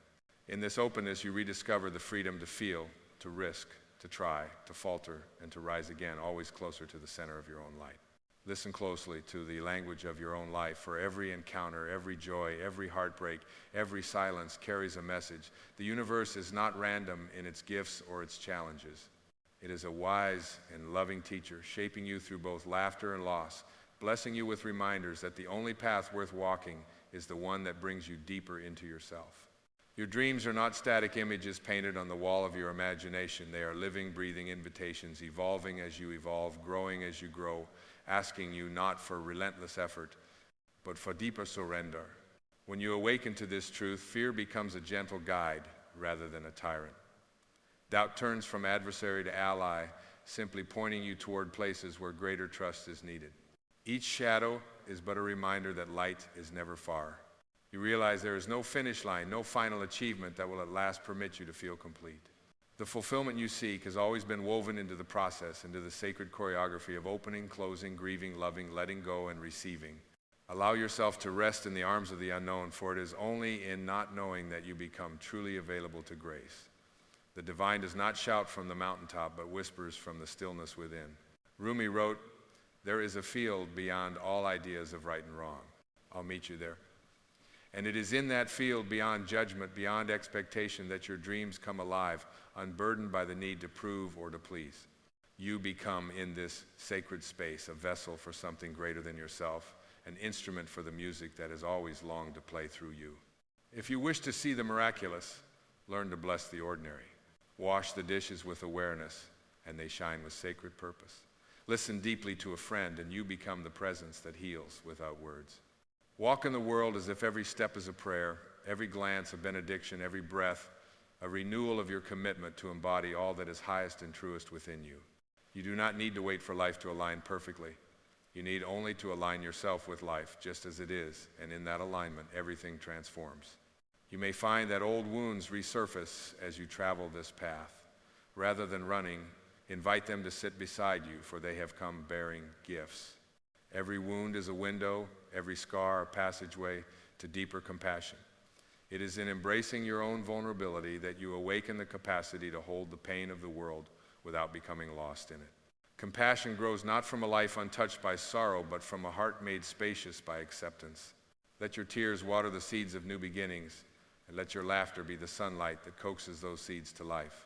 In this openness, you rediscover the freedom to feel, to risk, to try, to falter, and to rise again, always closer to the center of your own light. Listen closely to the language of your own life, for every encounter, every joy, every heartbreak, every silence carries a message. The universe is not random in its gifts or its challenges. It is a wise and loving teacher, shaping you through both laughter and loss, blessing you with reminders that the only path worth walking is the one that brings you deeper into yourself. Your dreams are not static images painted on the wall of your imagination. They are living, breathing invitations, evolving as you evolve, growing as you grow, asking you not for relentless effort, but for deeper surrender. When you awaken to this truth, fear becomes a gentle guide rather than a tyrant. Doubt turns from adversary to ally, simply pointing you toward places where greater trust is needed. Each shadow is but a reminder that light is never far. You realize there is no finish line, no final achievement that will at last permit you to feel complete. The fulfillment you seek has always been woven into the process, into the sacred choreography of opening, closing, grieving, loving, letting go, and receiving. Allow yourself to rest in the arms of the unknown, for it is only in not knowing that you become truly available to grace. The divine does not shout from the mountaintop, but whispers from the stillness within. Rumi wrote, "There is a field beyond all ideas of right and wrong." I'll meet you there. And it is in that field beyond judgment, beyond expectation, that your dreams come alive, unburdened by the need to prove or to please. You become, in this sacred space, a vessel for something greater than yourself, an instrument for the music that has always longed to play through you. If you wish to see the miraculous, learn to bless the ordinary. Wash the dishes with awareness, and they shine with sacred purpose. Listen deeply to a friend, and you become the presence that heals without words. Walk in the world as if every step is a prayer, every glance a benediction, every breath a renewal of your commitment to embody all that is highest and truest within you. You do not need to wait for life to align perfectly. You need only to align yourself with life just as it is, and in that alignment, everything transforms. You may find that old wounds resurface as you travel this path. Rather than running, invite them to sit beside you, for they have come bearing gifts. Every wound is a window, every scar a passageway to deeper compassion. It is in embracing your own vulnerability that you awaken the capacity to hold the pain of the world without becoming lost in it. Compassion grows not from a life untouched by sorrow, but from a heart made spacious by acceptance. Let your tears water the seeds of new beginnings, and let your laughter be the sunlight that coaxes those seeds to life.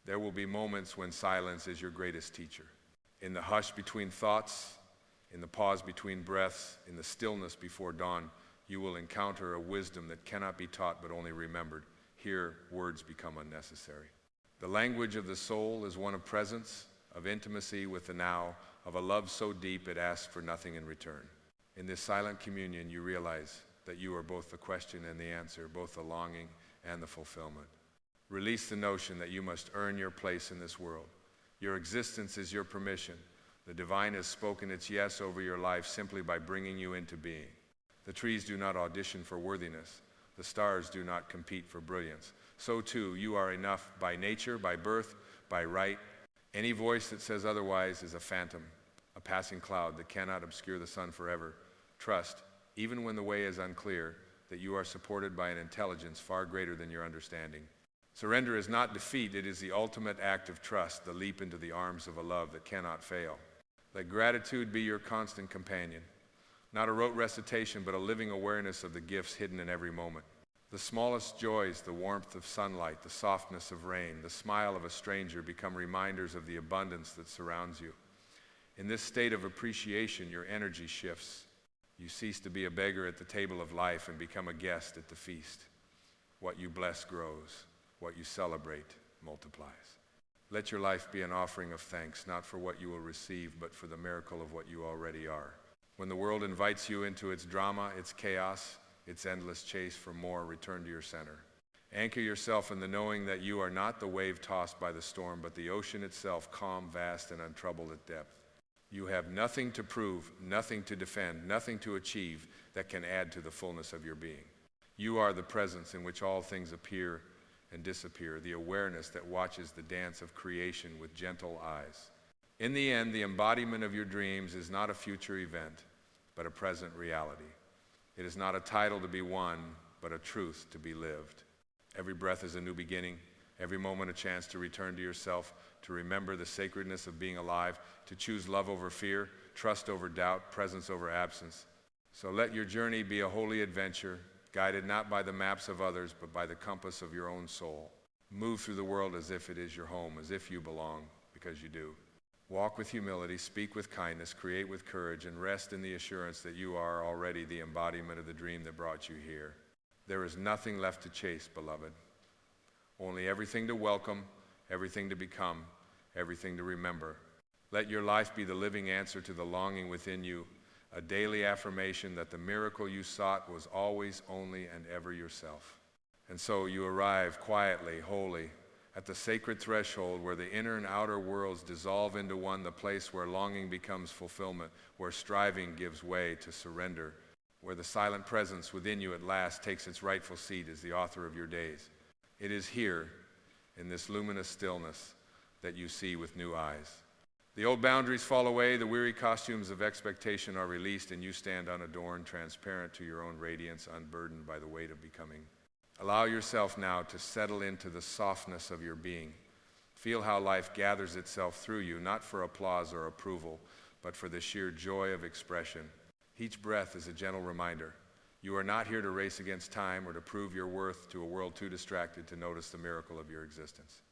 There will be moments when silence is your greatest teacher. In the hush between thoughts, in the pause between breaths, in the stillness before dawn, you will encounter a wisdom that cannot be taught but only remembered. Here, words become unnecessary. The language of the soul is one of presence, of intimacy with the now, of a love so deep it asks for nothing in return. In this silent communion, you realize that you are both the question and the answer, both the longing and the fulfillment. Release the notion that you must earn your place in this world. Your existence is your permission. The divine has spoken its yes over your life simply by bringing you into being. The trees do not audition for worthiness. The stars do not compete for brilliance. So too, you are enough by nature, by birth, by right. Any voice that says otherwise is a phantom, a passing cloud that cannot obscure the sun forever. Trust, even when the way is unclear, that you are supported by an intelligence far greater than your understanding. Surrender is not defeat, it is the ultimate act of trust, the leap into the arms of a love that cannot fail. Let gratitude be your constant companion, not a rote recitation, but a living awareness of the gifts hidden in every moment. The smallest joys, the warmth of sunlight, the softness of rain, the smile of a stranger become reminders of the abundance that surrounds you. In this state of appreciation, your energy shifts. You cease to be a beggar at the table of life and become a guest at the feast. What you bless grows. What you celebrate multiplies. Let your life be an offering of thanks, not for what you will receive, but for the miracle of what you already are. When the world invites you into its drama, its chaos, its endless chase for more, return to your center. Anchor yourself in the knowing that you are not the wave tossed by the storm, but the ocean itself, calm, vast, and untroubled at depth. You have nothing to prove, nothing to defend, nothing to achieve that can add to the fullness of your being. You are the presence in which all things appear and disappear, the awareness that watches the dance of creation with gentle eyes. In the end, the embodiment of your dreams is not a future event, but a present reality. It is not a title to be won, but a truth to be lived. Every breath is a new beginning, every moment a chance to return to yourself, to remember the sacredness of being alive, to choose love over fear, trust over doubt, presence over absence. So let your journey be a holy adventure, guided not by the maps of others, but by the compass of your own soul. Move through the world as if it is your home, as if you belong, because you do. Walk with humility, speak with kindness, create with courage, and rest in the assurance that you are already the embodiment of the dream that brought you here. There is nothing left to chase, beloved. Only everything to welcome, everything to become, everything to remember. Let your life be the living answer to the longing within you, a daily affirmation that the miracle you sought was always, only, and ever yourself. And so you arrive quietly, wholly, at the sacred threshold where the inner and outer worlds dissolve into one, the place where longing becomes fulfillment, where striving gives way to surrender, where the silent presence within you at last takes its rightful seat as the author of your days. It is here, in this luminous stillness, that you see with new eyes. The old boundaries fall away, the weary costumes of expectation are released, and you stand unadorned, transparent to your own radiance, unburdened by the weight of becoming. Allow yourself now to settle into the softness of your being. Feel how life gathers itself through you, not for applause or approval, but for the sheer joy of expression. Each breath is a gentle reminder. You are not here to race against time or to prove your worth to a world too distracted to notice the miracle of your existence.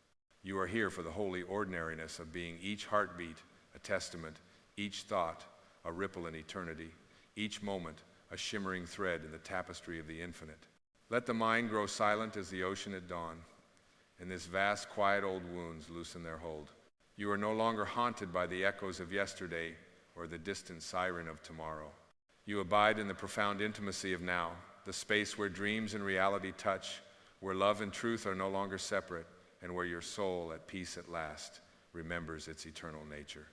You are here for the holy ordinariness of being, each heartbeat a testament, each thought a ripple in eternity, each moment a shimmering thread in the tapestry of the infinite. Let the mind grow silent as the ocean at dawn, and this vast, quiet old wounds loosen their hold. You are no longer haunted by the echoes of yesterday or the distant siren of tomorrow. You abide in the profound intimacy of now, the space where dreams and reality touch, where love and truth are no longer separate, and where your soul, at peace at last, remembers its eternal nature.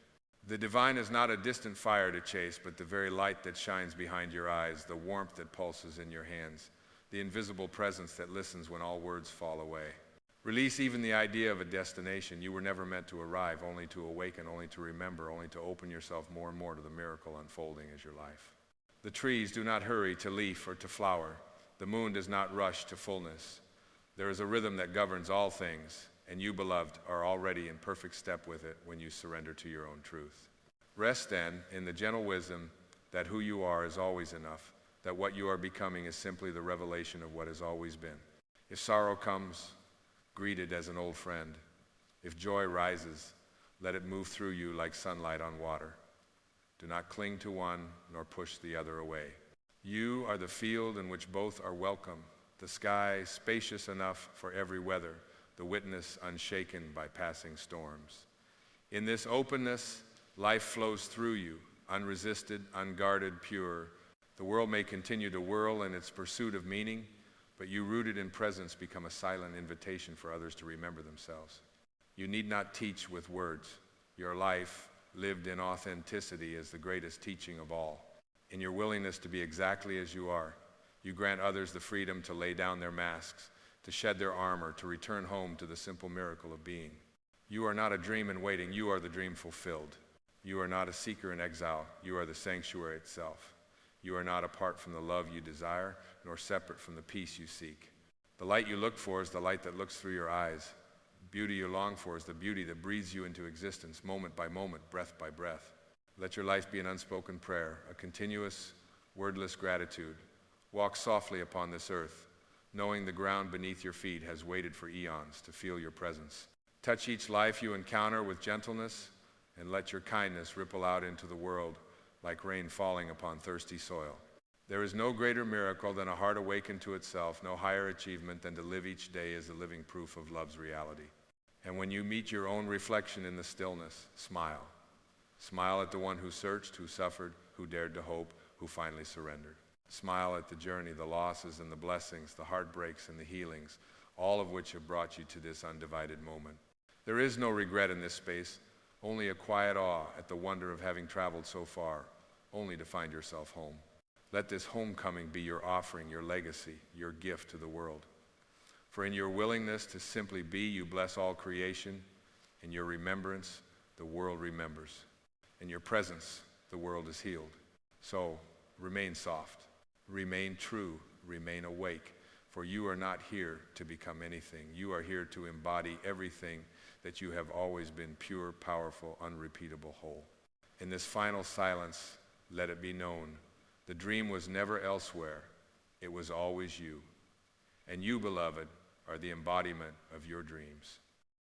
The divine is not a distant fire to chase, but the very light that shines behind your eyes, the warmth that pulses in your hands, the invisible presence that listens when all words fall away. Release even the idea of a destination. You were never meant to arrive, only to awaken, only to remember, only to open yourself more and more to the miracle unfolding as your life. The trees do not hurry to leaf or to flower. The moon does not rush to fullness. There is a rhythm that governs all things, and you, beloved, are already in perfect step with it when you surrender to your own truth. Rest then in the gentle wisdom that who you are is always enough, that what you are becoming is simply the revelation of what has always been. If sorrow comes, greet it as an old friend. If joy rises, let it move through you like sunlight on water. Do not cling to one nor push the other away. You are the field in which both are welcome, the sky spacious enough for every weather, the witness unshaken by passing storms. In this openness, life flows through you, unresisted, unguarded, pure. The world may continue to whirl in its pursuit of meaning, but you, rooted in presence, become a silent invitation for others to remember themselves. You need not teach with words. Your life, lived in authenticity, is the greatest teaching of all. In your willingness to be exactly as you are, you grant others the freedom to lay down their masks, to shed their armor, to return home to the simple miracle of being. You are not a dream in waiting. You are the dream fulfilled. You are not a seeker in exile. You are the sanctuary itself. You are not apart from the love you desire, nor separate from the peace you seek. The light you look for is the light that looks through your eyes. Beauty you long for is the beauty that breathes you into existence, moment by moment, breath by breath. Let your life be an unspoken prayer, a continuous, wordless gratitude. Walk softly upon this earth, knowing the ground beneath your feet has waited for eons to feel your presence. Touch each life you encounter with gentleness, and let your kindness ripple out into the world like rain falling upon thirsty soil. There is no greater miracle than a heart awakened to itself, no higher achievement than to live each day as the living proof of love's reality. And when you meet your own reflection in the stillness, smile. Smile at the one who searched, who suffered, who dared to hope, who finally surrendered. Smile at the journey, the losses and the blessings, the heartbreaks and the healings, all of which have brought you to this undivided moment. There is no regret in this space, only a quiet awe at the wonder of having traveled so far, only to find yourself home. Let this homecoming be your offering, your legacy, your gift to the world. For in your willingness to simply be, you bless all creation. In your remembrance, the world remembers. In your presence, the world is healed. So, remain soft, remain true, remain awake, for you are not here to become anything. You are here to embody everything that you have always been: pure, powerful, unrepeatable, whole. In this final silence, let it be known, the dream was never elsewhere, it was always you. And you, beloved, are the embodiment of your dreams.